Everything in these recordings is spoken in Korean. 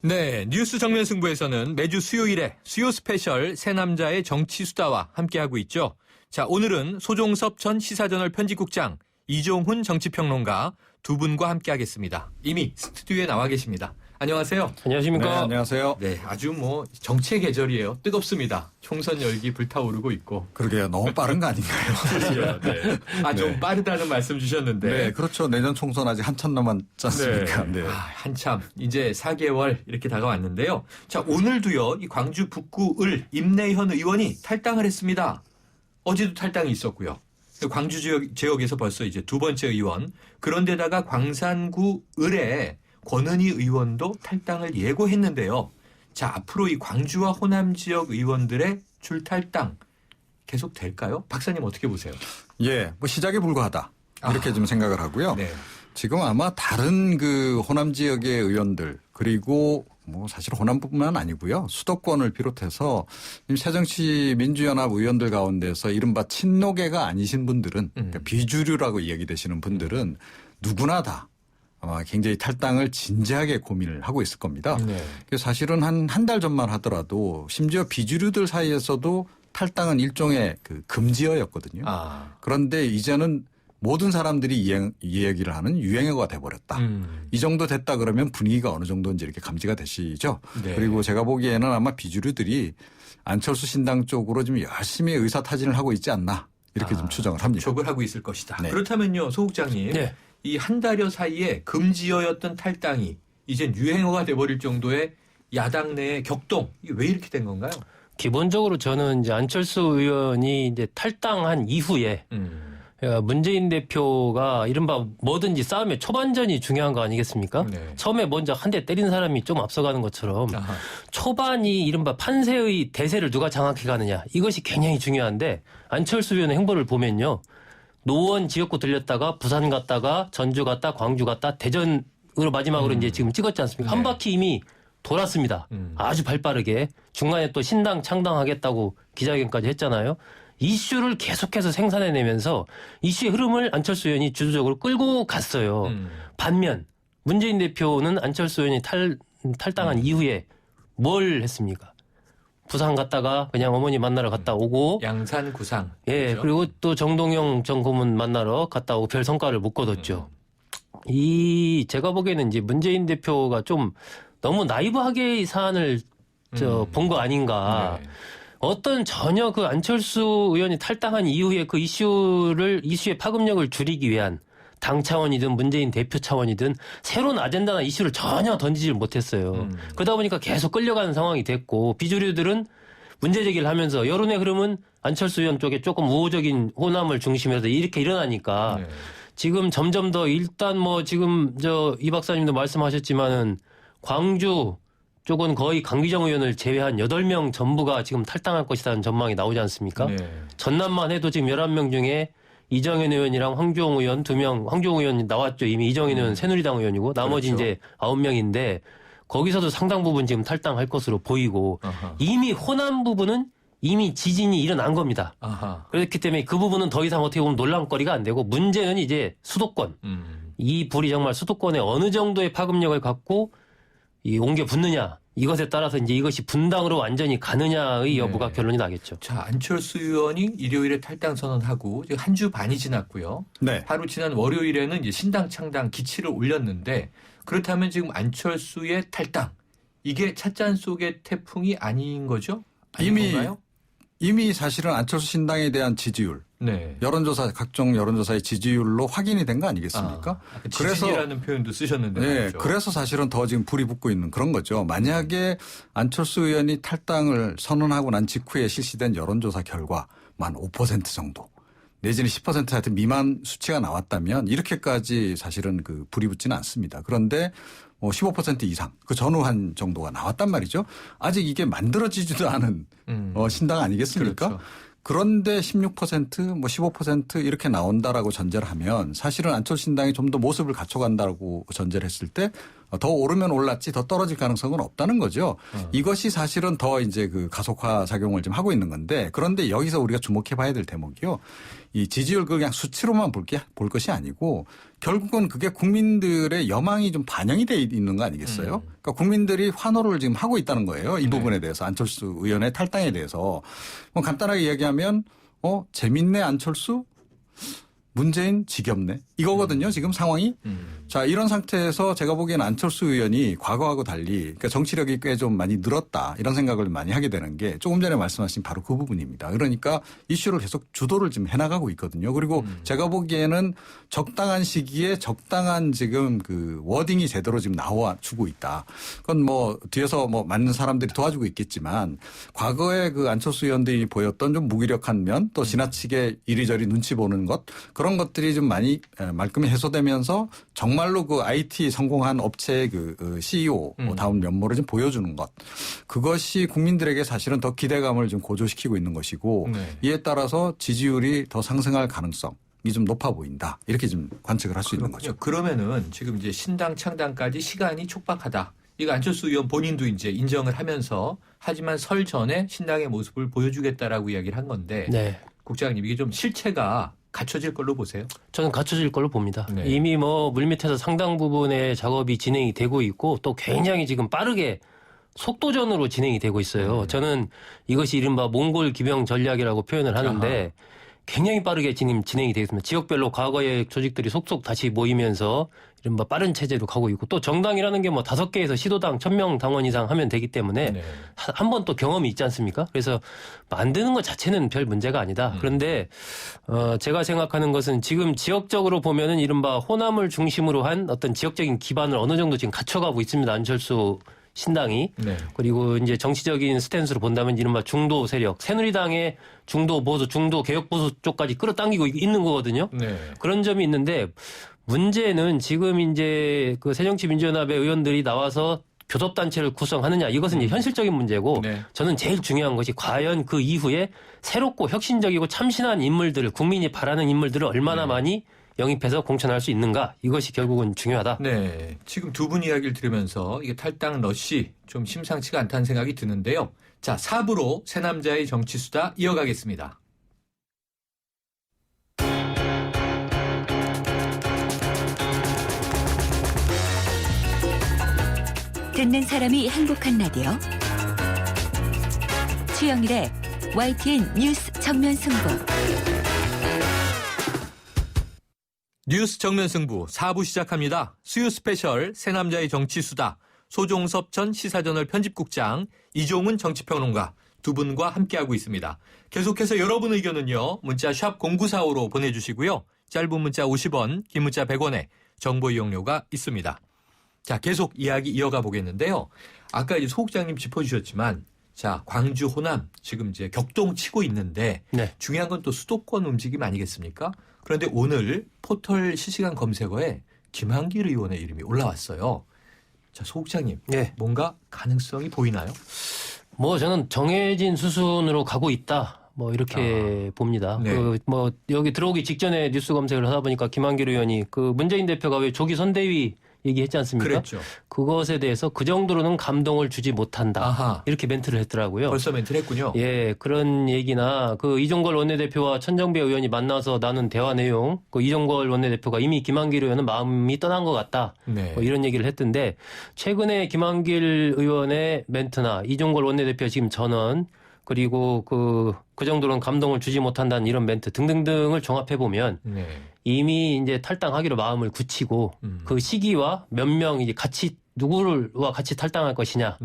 네, 뉴스 정면 승부에서는 매주 수요일에 수요 스페셜 새 남자의 정치 수다와 함께하고 있죠. 자, 오늘은 소종섭 전 시사저널 편집국장, 이종훈 정치평론가 두 분과 함께하겠습니다. 이미 스튜디오에 나와 계십니다. 안녕하세요. 안녕하십니까. 네, 안녕하세요. 네, 아주 정치의 계절이에요. 뜨겁습니다. 총선 열기 불타오르고 있고. 그러게요. 너무 빠른 거 아닌가요? 네. 좀 빠르다는 말씀 주셨는데. 네, 그렇죠. 내년 총선 아직 한참 남았지 않습니까? 네. 한참 이제 4개월 이렇게 다가왔는데요. 자, 오늘도요. 이 광주 북구 을 임내현 의원이 탈당을 했습니다. 어제도 탈당이 있었고요. 광주 지역에서 벌써 이제 두 번째 의원. 그런데다가 광산구 을에 권은희 의원도 탈당을 예고했는데요. 자, 앞으로 이 광주와 호남 지역 의원들의 줄탈당 계속 될까요? 박사님 어떻게 보세요? 예, 시작에 불과하다. 이렇게 좀 생각을 하고요. 네. 지금 아마 다른 그 호남 지역의 의원들 그리고 사실 호남뿐만 아니고요. 수도권을 비롯해서 새정치 민주연합 의원들 가운데서 이른바 친노계가 아니신 분들은 그러니까 비주류라고 이야기되시는 분들은 누구나 다 아마 굉장히 탈당을 진지하게 고민을 하고 있을 겁니다. 네. 사실은 한 달 전만 하더라도 심지어 비주류들 사이에서도 탈당은 일종의 그 금지어였거든요. 그런데 이제는 모든 사람들이 이 얘기를 하는 유행어가 돼버렸다. 이 정도 됐다 그러면 분위기가 어느 정도인지 이렇게 감지가 되시죠. 네. 그리고 제가 보기에는 아마 비주류들이 안철수 신당 쪽으로 좀 열심히 의사타진을 하고 있지 않나 이렇게 좀 추정을 합니다. 촉을 하고 있을 것이다. 네. 그렇다면요, 소 국장님. 네. 이 한 달여 사이에 금지어였던 탈당이 이젠 유행어가 돼버릴 정도의 야당 내의 격동. 이게 왜 이렇게 된 건가요? 기본적으로 저는 이제 안철수 의원이 이제 탈당한 이후에 문재인 대표가 이른바 뭐든지 싸움의 초반전이 중요한 거 아니겠습니까? 네. 처음에 먼저 한 대 때린 사람이 좀 앞서가는 것처럼 아하. 초반이 이른바 판세의 대세를 누가 장악해 가느냐 이것이 굉장히 중요한데 안철수 의원의 행보를 보면요. 노원 지역구 들렸다가 부산 갔다가 전주 갔다 광주 갔다 대전으로 마지막으로 이제 지금 찍었지 않습니까? 네. 한 바퀴 이미 돌았습니다. 아주 발빠르게. 중간에 또 신당 창당하겠다고 기자회견까지 했잖아요. 이슈를 계속해서 생산해내면서 이슈의 흐름을 안철수 의원이 주도적으로 끌고 갔어요. 반면 문재인 대표는 안철수 의원이 탈당한 이후에 뭘 했습니까? 부산 갔다가 그냥 어머니 만나러 갔다 오고 양산 구상. 예, 그렇죠? 그리고 또 정동영 전 고문 만나러 갔다 오고 별 성과를 못 거뒀죠. 제가 보기에는 이제 문재인 대표가 좀 너무 나이브하게 이 사안을 본 거 아닌가. 네. 어떤 전혀 그 안철수 의원이 탈당한 이후에 그 이슈의 파급력을 줄이기 위한 당 차원이든 문재인 대표 차원이든 새로운 아젠다나 이슈를 전혀 던지질 못했어요. 그러다 보니까 계속 끌려가는 상황이 됐고 비주류들은 문제 제기를 하면서 여론의 흐름은 안철수 의원 쪽에 조금 우호적인 호남을 중심으로 해서 이렇게 일어나니까 네. 지금 점점 더 일단 지금 이 박사님도 말씀하셨지만은 광주 쪽은 거의 강기정 의원을 제외한 8명 전부가 지금 탈당할 것이라는 전망이 나오지 않습니까? 네. 전남만 해도 지금 11명 중에 이정현 의원이랑 황교안 의원 2명, 황교안 의원이 나왔죠. 이미 이정현 의원은 새누리당 의원이고 나머지 그렇죠. 이제 9명인데 거기서도 상당 부분 지금 탈당할 것으로 보이고 아하. 이미 호남 부분은 이미 지진이 일어난 겁니다. 아하. 그렇기 때문에 그 부분은 더 이상 어떻게 보면 논란거리가 안 되고 문제는 이제 수도권. 이 불이 정말 수도권에 어느 정도의 파급력을 갖고 옮겨 붙느냐. 이것에 따라서 이제 이것이 분당으로 완전히 가느냐의 여부가 네. 결론이 나겠죠. 자, 안철수 의원이 일요일에 탈당 선언하고 한 주 반이 지났고요. 네. 하루 지난 월요일에는 이제 신당 창당 기치를 올렸는데 그렇다면 지금 안철수의 탈당 이게 찻잔 속의 태풍이 아닌 거죠? 아닌 건가요? 이미 사실은 안철수 신당에 대한 지지율, 네. 각종 여론조사의 지지율로 확인이 된 거 아니겠습니까? 지진이라는 표현도 쓰셨는데 네, 말이죠. 그래서 사실은 더 지금 불이 붙고 있는 그런 거죠. 만약에 안철수 의원이 탈당을 선언하고 난 직후에 실시된 여론조사 결과만 5% 정도 내지는 10% 하여튼 미만 수치가 나왔다면 이렇게까지 사실은 그 불이 붙지는 않습니다. 그런데 15% 이상 그 전후한 정도가 나왔단 말이죠. 아직 이게 만들어지지도 않은 신당 아니겠습니까? 그렇죠. 그런데 16% 15% 이렇게 나온다라고 전제를 하면 사실은 안철수 신당이 좀 더 모습을 갖춰간다고 전제를 했을 때 더 오르면 올랐지 더 떨어질 가능성은 없다는 거죠. 이것이 사실은 더 이제 그 가속화 작용을 좀 하고 있는 건데 그런데 여기서 우리가 주목해 봐야 될 대목이요. 이 지지율 그냥 수치로만 볼 것이 아니고 결국은 그게 국민들의 여망이 좀 반영이 돼 있는 거 아니겠어요? 그러니까 국민들이 환호를 지금 하고 있다는 거예요. 이 부분에 대해서 안철수 의원의 탈당에 대해서. 뭐 간단하게 이야기하면 재밌네 안철수? 문재인 지겹네. 이거거든요. 지금 상황이. 자, 이런 상태에서 제가 보기에는 안철수 의원이 과거하고 달리 그러니까 정치력이 꽤 좀 많이 늘었다. 이런 생각을 많이 하게 되는 게 조금 전에 말씀하신 바로 그 부분입니다. 그러니까 이슈를 계속 주도를 지금 해나가고 있거든요. 그리고 제가 보기에는 적당한 시기에 적당한 지금 그 워딩이 제대로 지금 나와 주고 있다. 그건 뭐 뒤에서 뭐 많은 사람들이 도와주고 있겠지만 과거에 그 안철수 의원들이 보였던 좀 무기력한 면 또 지나치게 이리저리 눈치 보는 것 그런 것들이 좀 많이 말끔히 해소되면서 정말로 그 IT 성공한 업체의 그 CEO 다운 면모를 좀 보여주는 것. 그것이 국민들에게 사실은 더 기대감을 좀 고조시키고 있는 것이고 이에 따라서 지지율이 더 상승할 가능성이 좀 높아 보인다. 이렇게 좀 관측을 할 수 있는 거죠. 그러면은 지금 이제 신당 창당까지 시간이 촉박하다. 이거 안철수 의원 본인도 이제 인정을 하면서 하지만 설 전에 신당의 모습을 보여주겠다라고 이야기를 한 건데 네. 국장님 이게 좀 실체가 갖춰질 걸로 보세요? 저는 갖춰질 걸로 봅니다. 네. 이미 뭐 물밑에서 상당 부분의 작업이 진행이 되고 있고 또 굉장히 지금 빠르게 속도전으로 진행이 되고 있어요. 저는 이것이 이른바 몽골 기병 전략이라고 표현을 하는데 굉장히 빠르게 진행이 되고 있습니다. 지역별로 과거의 조직들이 속속 다시 모이면서 이른바 빠른 체제로 가고 있고 또 정당이라는 게 뭐 5개에서 시도당 1000명 당원 이상 하면 되기 때문에 한 번 또 경험이 있지 않습니까? 그래서 만드는 것 자체는 별 문제가 아니다. 그런데 제가 생각하는 것은 지금 지역적으로 보면은 이른바 호남을 중심으로 한 어떤 지역적인 기반을 어느 정도 지금 갖춰가고 있습니다. 안철수 신당이. 그리고 이제 정치적인 스탠스로 본다면 이른바 중도 세력, 새누리당의 중도 보수, 중도 개혁 보수 쪽까지 끌어당기고 있는 거거든요. 그런 점이 있는데 문제는 지금 이제 그 새정치민주연합의 의원들이 나와서 교섭단체를 구성하느냐 이것은 이제 현실적인 문제고 저는 제일 중요한 것이 과연 그 이후에 새롭고 혁신적이고 참신한 인물들을 국민이 바라는 인물들을 얼마나 많이 영입해서 공천할 수 있는가 이것이 결국은 중요하다. 네, 지금 두 분 이야기를 들으면서 이게 탈당 러시 좀 심상치가 않다는 생각이 드는데요. 자, 4부로 새 남자의 정치수다 이어가겠습니다. 듣는 사람이 행복한 라디오 최영일의 YTN 뉴스 정면 승부. 뉴스 정면 승부 4부 시작합니다. 수요 스페셜 새 남자의 정치수다 소종섭 전 시사저널 편집국장 이종훈 정치평론가 두 분과 함께하고 있습니다. 계속해서 여러분 의견은요. 문자 샵 0945로 보내주시고요. 짧은 문자 50원, 긴 문자 100원에 정보 이용료가 있습니다. 자, 계속 이야기 이어가 보겠는데요. 아까 이제 소국장님 짚어주셨지만, 자, 광주, 호남 지금 이제 격동치고 있는데 중요한 건 또 수도권 움직임 아니겠습니까? 그런데 오늘 포털 실시간 검색어에 김한길 의원의 이름이 올라왔어요. 자, 소국장님, 뭔가 가능성이 보이나요? 뭐 저는 정해진 수순으로 가고 있다. 뭐 이렇게 봅니다. 뭐 여기 들어오기 직전에 뉴스 검색을 하다 보니까 김한길 의원이 그 문재인 대표가 왜 조기 선대위 얘기했지 않습니까? 그랬죠. 그것에 대해서 그 정도로는 감동을 주지 못한다. 이렇게 멘트를 했더라고요. 벌써 멘트를 했군요. 예, 그런 얘기나 그 이종걸 원내대표와 천정배 의원이 만나서 나눈 대화 내용, 그 이종걸 원내대표가 이미 김한길 의원은 마음이 떠난 것 같다. 뭐 이런 얘기를 했던데 최근에 김한길 의원의 멘트나 이종걸 원내대표 지금 전언 그리고 그 정도로는 감동을 주지 못한다는 이런 멘트 등등등을 종합해 보면 이미 이제 탈당하기로 마음을 굳히고 그 시기와 몇 명 이제 같이 누구와 같이 탈당할 것이냐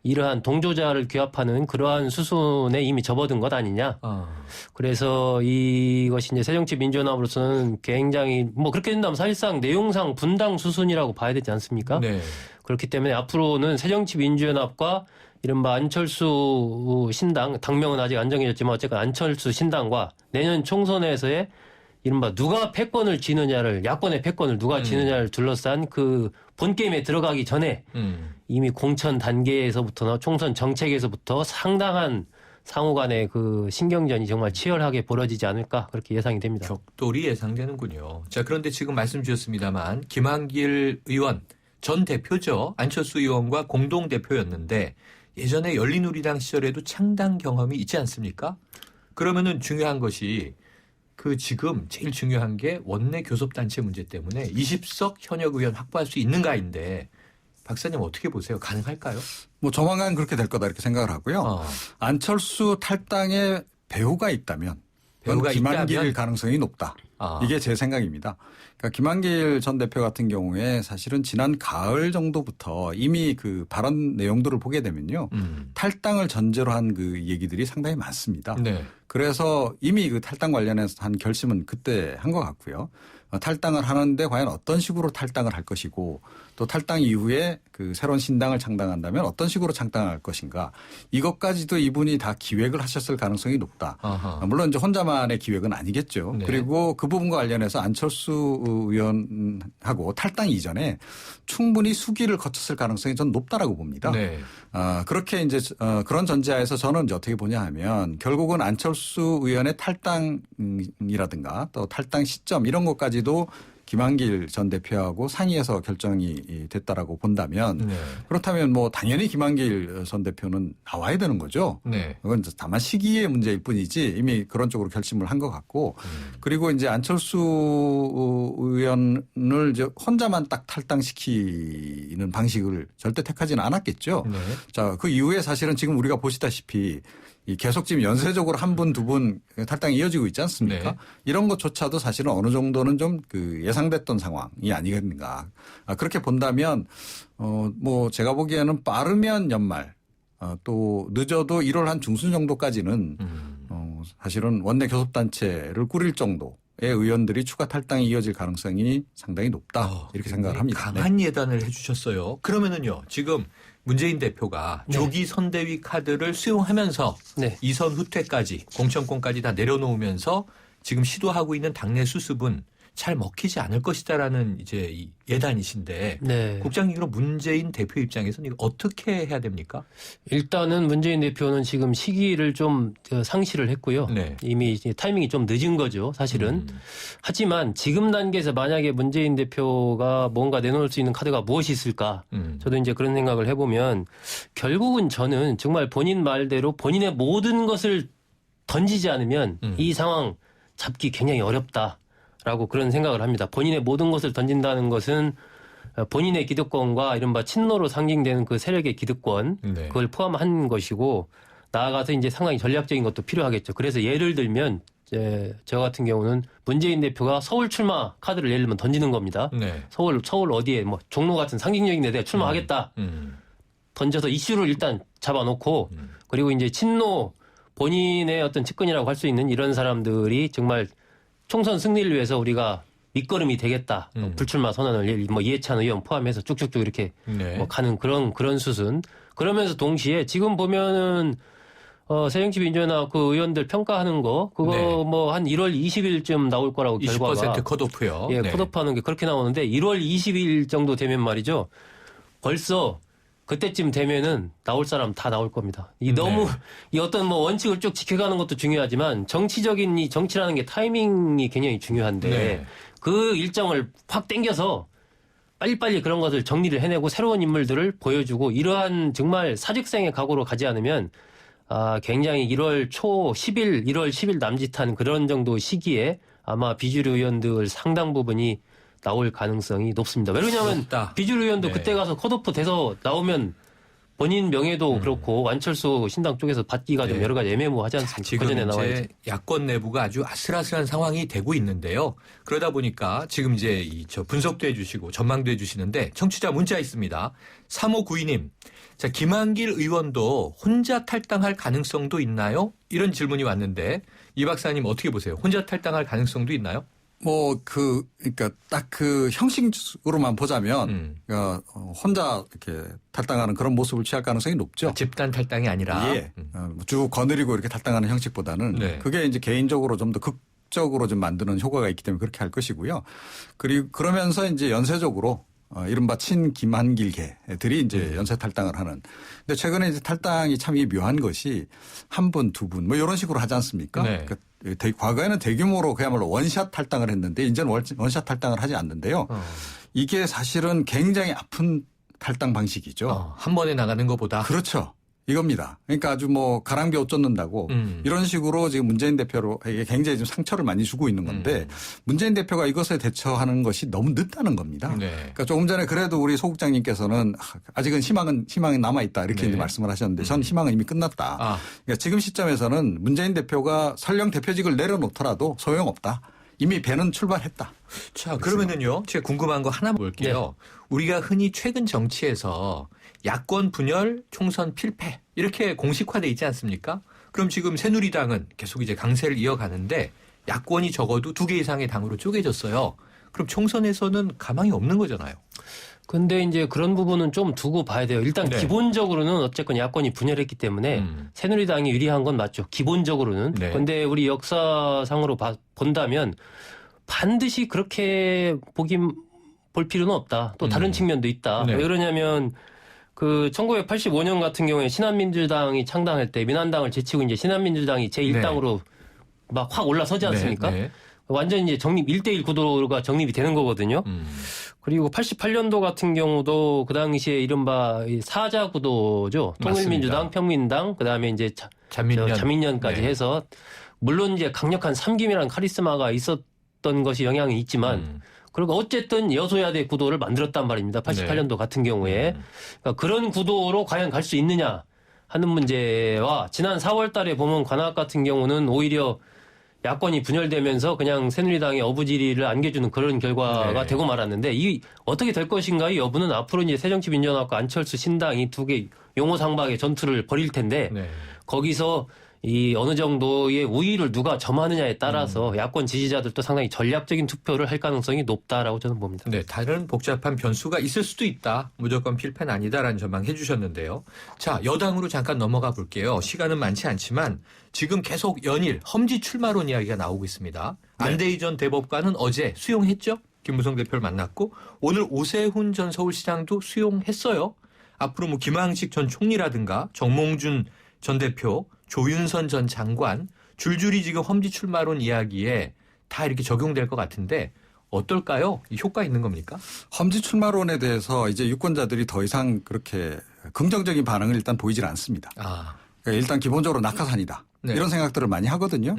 이러한 동조자를 규합하는 그러한 수순에 이미 접어든 것 아니냐. 그래서 이것이 이제 새정치민주연합으로서는 굉장히 뭐 그렇게 된다면 사실상 내용상 분당 수순이라고 봐야 되지 않습니까? 그렇기 때문에 앞으로는 새정치민주연합과 이른바 안철수 신당, 당명은 아직 안 정해졌지만 어쨌든 안철수 신당과 내년 총선에서의 이른바 누가 패권을 쥐느냐를 야권의 패권을 누가 쥐느냐를 둘러싼 그 본게임에 들어가기 전에 이미 공천 단계에서부터나 총선 정책에서부터 상당한 상호 간의 그 신경전이 정말 치열하게 벌어지지 않을까 그렇게 예상이 됩니다. 격돌이 예상되는군요. 자, 그런데 지금 말씀 주셨습니다만 김한길 의원 전 대표죠. 안철수 의원과 공동 대표였는데 예전에 열린우리당 시절에도 창당 경험이 있지 않습니까? 그러면은 중요한 것이 그 지금 제일 중요한 게 원내 교섭단체 문제 때문에 20석 현역 의원 확보할 수 있는가인데 박사님 어떻게 보세요? 가능할까요? 뭐 조만간 그렇게 될 거다 이렇게 생각을 하고요. 안철수 탈당에 배후가 있다면 그건 배후가 김한길 있다면? 가능성이 높다. 이게 제 생각입니다. 그러니까 김한길 전 대표 같은 경우에 사실은 지난 가을 정도부터 이미 그 발언 내용들을 보게 되면요. 탈당을 전제로 한 그 얘기들이 상당히 많습니다. 네. 그래서 이미 그 탈당 관련해서 한 결심은 그때 한 것 같고요. 탈당을 하는데 과연 어떤 식으로 탈당을 할 것이고 또 탈당 이후에 그 새로운 신당을 창당한다면 어떤 식으로 창당할 것인가 이것까지도 이분이 다 기획을 하셨을 가능성이 높다. 아하. 물론 이제 혼자만의 기획은 아니겠죠. 네. 그리고 그 부분과 관련해서 안철수 의원하고 탈당 이전에 충분히 수기를 거쳤을 가능성이 전 높다라고 봅니다. 네. 그렇게 이제 그런 전제하에서 저는 이제 어떻게 보냐 하면 결국은 안철수 의원의 탈당이라든가 또 탈당 시점 이런 것까지도 김한길 전 대표하고 상의해서 결정이 됐다라고 본다면 네. 그렇다면 뭐 당연히 김한길 전 대표는 나와야 되는 거죠. 네. 그건 다만 시기의 문제일 뿐이지 이미 그런 쪽으로 결심을 한 것 같고 그리고 이제 안철수 의원을 이제 혼자만 딱 탈당시키는 방식을 절대 택하지는 않았겠죠. 네. 자, 그 이후에 사실은 지금 우리가 보시다시피 이 계속 지금 연쇄적으로 한 분, 두 분 탈당이 이어지고 있지 않습니까? 네. 이런 것조차도 사실은 어느 정도는 좀 그 예상됐던 상황이 아니겠는가. 그렇게 본다면 뭐 제가 보기에는 빠르면 연말 또 늦어도 1월 한 중순 정도까지는 사실은 원내 교섭단체를 꾸릴 정도 의 의원들이 추가 탈당이 이어질 가능성이 상당히 높다 이렇게 생각을 합니다. 강한 예단을 해주셨어요. 그러면은요 지금 문재인 대표가 네. 조기 선대위 카드를 수용하면서 네. 이선 후퇴까지 공천권까지 다 내려놓으면서 지금 시도하고 있는 당내 수습은 잘 먹히지 않을 것이다라는 이제 이 예단이신데 네. 국장님 그럼 문재인 대표 입장에서는 이거 어떻게 해야 됩니까? 일단은 문재인 대표는 지금 시기를 좀 상실을 했고요. 네. 이미 이제 타이밍이 좀 늦은 거죠, 사실은. 하지만 지금 단계에서 만약에 문재인 대표가 뭔가 내놓을 수 있는 카드가 무엇이 있을까? 저도 이제 그런 생각을 해보면 결국은 저는 정말 본인 말대로 본인의 모든 것을 던지지 않으면 이 상황 잡기 굉장히 어렵다라고 그런 생각을 합니다. 본인의 모든 것을 던진다는 것은 본인의 기득권과 이른바 친노로 상징되는 그 세력의 기득권 네. 그걸 포함한 것이고 나아가서 이제 상당히 전략적인 것도 필요하겠죠. 그래서 예를 들면 저 같은 경우는 문재인 대표가 서울 출마 카드를 예를 들면 던지는 겁니다. 네. 서울 어디에 뭐 종로 같은 상징적인 데 내가 출마하겠다. 던져서 이슈를 일단 잡아놓고 그리고 이제 친노 본인의 어떤 측근이라고 할 수 있는 이런 사람들이 정말 총선 승리를 위해서 우리가 밑거름이 되겠다. 불출마 선언을 뭐 이해찬 의원 포함해서 쭉쭉쭉 이렇게 네. 뭐 가는 그런 수순. 그러면서 동시에 지금 보면은 새정치민주연합 그 의원들 평가하는 거 그거 네. 뭐 한 1월 20일쯤 나올 거라고 20% 컷오프요. 예, 네. 컷오프하는 게 그렇게 나오는데 1월 20일 정도 되면 말이죠. 벌써 그때쯤 되면은 나올 사람 다 나올 겁니다. 너무 이 어떤 뭐 원칙을 쭉 지켜가는 것도 중요하지만 정치적인 이 정치라는 게 타이밍이 굉장히 중요한데 네. 그 일정을 확 당겨서 빨리빨리 그런 것을 정리를 해내고 새로운 인물들을 보여주고 이러한 정말 사직생의 각오로 가지 않으면 굉장히 1월 10일 남짓한 그런 정도 시기에 아마 비주류 의원들 상당 부분이 나올 가능성이 높습니다. 왜냐하면 높다. 비주류 의원도 네. 그때 가서 컷오프 돼서 나오면 본인 명예도 그렇고 안철수 신당 쪽에서 받기가 좀 네. 여러 가지 애매모호하지 않습니까? 지금 그전에 이제 나와야지. 야권 내부가 아주 아슬아슬한 상황이 되고 있는데요. 그러다 보니까 지금 이제 저 분석도 해주시고 전망도 해주시는데 청취자 문자 있습니다. 3592님. 자, 김한길 의원도 혼자 탈당할 가능성도 있나요? 이런 질문이 왔는데 이 박사님 어떻게 보세요? 혼자 탈당할 가능성도 있나요? 그러니까 딱 그 형식으로만 보자면, 혼자 이렇게 탈당하는 그런 모습을 취할 가능성이 높죠. 집단 탈당이 아니라. 예. 쭉 거느리고 이렇게 탈당하는 형식보다는 네. 그게 이제 개인적으로 좀 더 극적으로 좀 만드는 효과가 있기 때문에 그렇게 할 것이고요. 그리고 그러면서 이제 연쇄적으로 이른바 친 김한길계들이 이제 연쇄 탈당을 하는. 근데 최근에 이제 탈당이 참 이게 묘한 것이 한 분, 두 분 뭐 이런 식으로 하지 않습니까? 네. 과거에는 대규모로 그야말로 원샷 탈당을 했는데 이제는 원샷 탈당을 하지 않는데요. 이게 사실은 굉장히 아픈 탈당 방식이죠. 한 번에 나가는 것보다. 그렇죠. 이겁니다. 그러니까 아주 뭐 가랑비 옷 쫓는다고 이런 식으로 지금 문재인 대표에게 굉장히 좀 상처를 많이 주고 있는 건데 문재인 대표가 이것에 대처하는 것이 너무 늦다는 겁니다. 네. 그러니까 조금 전에 그래도 우리 소 국장님께서는 아직은 희망은 남아있다 이렇게 네. 이제 말씀을 하셨는데 전 희망은 이미 끝났다. 그러니까 지금 시점에서는 문재인 대표가 설령 대표직을 내려놓더라도 소용없다. 이미 배는 출발했다. 자, 그러면은요. 제가 궁금한 거 하나 볼게요. 우리가 흔히 최근 정치에서 야권 분열, 총선 필패 이렇게 공식화돼 있지 않습니까? 그럼 지금 새누리당은 계속 이제 강세를 이어가는데 야권이 적어도 2개 이상의 당으로 쪼개졌어요. 그럼 총선에서는 가망이 없는 거잖아요. 근데 이제 그런 부분은 좀 두고 봐야 돼요. 일단 네. 기본적으로는 어쨌건 야권이 분열했기 때문에 새누리당이 유리한 건 맞죠. 기본적으로는. 네. 근데 우리 역사상으로 본다면 반드시 그렇게 볼 필요는 없다. 또 다른 측면도 있다. 네. 왜 그러냐면 그 1985년 같은 경우에 신한민주당이 창당할 때 민한당을 제치고 이제 신한민주당이 제1당으로 막 확 올라서지 않습니까? 네. 네. 완전 이제 1대1 구도가 정립이 되는 거거든요. 그리고 88년도 같은 경우도 그 당시에 이른바 사자 구도죠. 통일민주당, 맞습니다. 평민당, 그다음에 이제 자민련까지 네. 해서 물론 이제 강력한 삼김이라는 카리스마가 있었던 것이 영향이 있지만 그리고 어쨌든 여소야대 구도를 만들었단 말입니다. 88년도 같은 경우에. 그러니까 그런 구도로 과연 갈 수 있느냐 하는 문제와 지난 4월 달에 보면 관악 같은 경우는 오히려 야권이 분열되면서 그냥 새누리당의 어부지리를 안겨주는 그런 결과가 네. 되고 말았는데 이 어떻게 될 것인가 이 여부는 앞으로 이제 새정치민주연합과 안철수 신당이 2개 용호상박의 전투를 벌일 텐데 네. 거기서 이 어느 정도의 우위를 누가 점하느냐에 따라서 야권 지지자들도 상당히 전략적인 투표를 할 가능성이 높다라고 저는 봅니다. 네, 다른 복잡한 변수가 있을 수도 있다. 무조건 필패는 아니다라는 전망 해주셨는데요. 자, 여당으로 잠깐 넘어가 볼게요. 시간은 많지 않지만 지금 계속 연일 험지 출마론 이야기가 나오고 있습니다. 안대희 전 대법관은 어제 수용했죠. 김무성 대표를 만났고 오늘 오세훈 전 서울시장도 수용했어요. 앞으로 뭐 김항식 전 총리라든가 정몽준 전 대표, 조윤선 전 장관 줄줄이 지금 험지 출마론 이야기에 다 이렇게 적용될 것 같은데 어떨까요? 이 효과 있는 겁니까? 험지 출마론에 대해서 이제 유권자들이 더 이상 그렇게 긍정적인 반응을 일단 보이질 않습니다. 그러니까 일단 기본적으로 낙하산이다. 네. 이런 생각들을 많이 하거든요.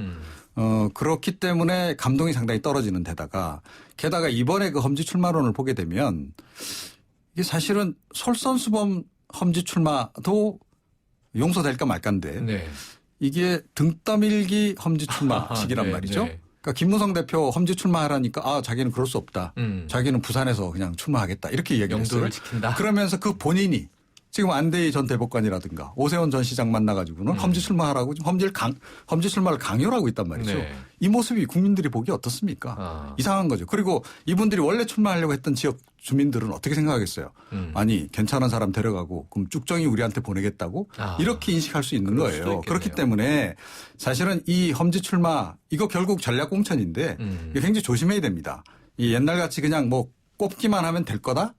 그렇기 때문에 감동이 상당히 떨어지는 데다가 게다가 이번에 그 험지 출마론을 보게 되면 이게 사실은 솔선수범 험지 출마도 용서될까 말까인데 네. 이게 등 떠밀기 험지 출마식이란 네, 말이죠. 네. 그러니까 김무성 대표 험지 출마하라니까 자기는 그럴 수 없다. 자기는 부산에서 그냥 출마하겠다. 이렇게 이야기를 했어요. 영도를 지킨다. 그러면서 그 본인이 지금 안대희 전 대법관이라든가 오세훈 전 시장 만나가지고는 험지 출마하라고 험지 출마를 강요를 하고 있단 말이죠. 네. 이 모습이 국민들이 보기 어떻습니까? 이상한 거죠. 그리고 이분들이 원래 출마하려고 했던 지역 주민들은 어떻게 생각하겠어요? 아니 괜찮은 사람 데려가고 그럼 쭉정이 우리한테 보내겠다고 이렇게 인식할 수 있는 그럴 수도 거예요. 있겠네요. 그렇기 때문에 사실은 이 험지 출마 이거 결국 전략 공천인데 이거 굉장히 조심해야 됩니다. 이 옛날같이 그냥 뭐 꼽기만 하면 될 거다?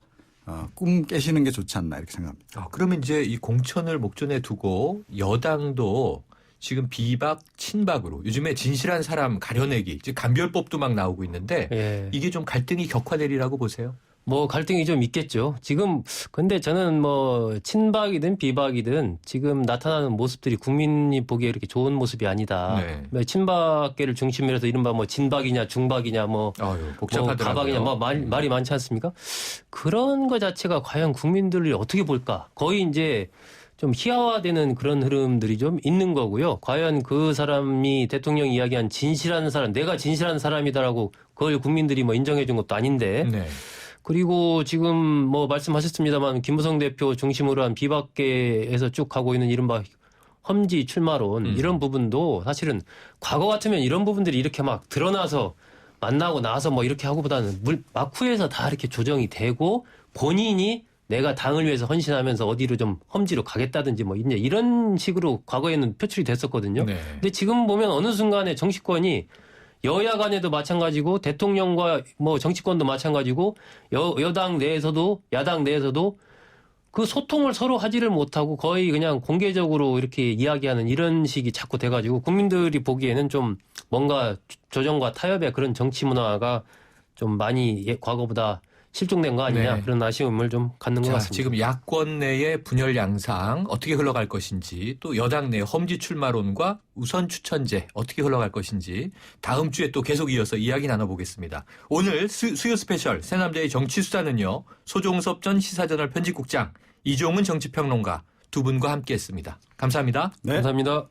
꿈 깨시는 게 좋지 않나 이렇게 생각합니다. 그러면 이제 이 공천을 목전에 두고 여당도 지금 비박, 친박으로 요즘에 진실한 사람 가려내기, 즉 감별법도 막 나오고 있는데 예. 이게 좀 갈등이 격화되리라고 보세요? 뭐 갈등이 좀 있겠죠. 지금 근데 저는 뭐 친박이든 비박이든 지금 나타나는 모습들이 국민이 보기에 이렇게 좋은 모습이 아니다. 네. 친박계를 중심으로 해서 이른바 뭐 진박이냐 중박이냐 뭐 복잡하더라고요. 가박이냐 뭐 말이 많지 않습니까? 그런 거 자체가 과연 국민들이 어떻게 볼까? 거의 이제 좀 희화화되는 그런 흐름들이 좀 있는 거고요. 과연 그 사람이 대통령이 이야기한 진실한 사람, 내가 진실한 사람이다라고 그걸 국민들이 뭐 인정해 준 것도 아닌데. 네. 그리고 지금 뭐 말씀하셨습니다만 김무성 대표 중심으로 한 비박계에서 쭉 가고 있는 이른바 험지 출마론 이런 부분도 사실은 과거 같으면 이런 부분들이 이렇게 막 드러나서 만나고 나서 뭐 이렇게 하고보다는 막후에서 다 이렇게 조정이 되고 본인이 내가 당을 위해서 헌신하면서 어디로 좀 험지로 가겠다든지 뭐 이제 이런 식으로 과거에는 표출이 됐었거든요. 네. 근데 지금 보면 어느 순간에 정치권이 여야 간에도 마찬가지고 대통령과 뭐 정치권도 마찬가지고 여당 내에서도 야당 내에서도 그 소통을 서로 하지를 못하고 거의 그냥 공개적으로 이렇게 이야기하는 이런 식이 자꾸 돼가지고 국민들이 보기에는 좀 뭔가 조정과 타협의 그런 정치 문화가 좀 많이 과거보다 실종된 거 아니냐 네. 그런 아쉬움을 좀 갖는 것 자, 같습니다. 지금 야권 내의 분열 양상 어떻게 흘러갈 것인지 또 여당 내 험지 출마론과 우선 추천제 어떻게 흘러갈 것인지 다음 주에 또 계속 이어서 이야기 나눠보겠습니다. 오늘 수요 스페셜 새남자의 정치수다는요. 소종섭 전 시사저널 편집국장, 이종은 정치평론가 두 분과 함께했습니다. 감사합니다. 네. 감사합니다.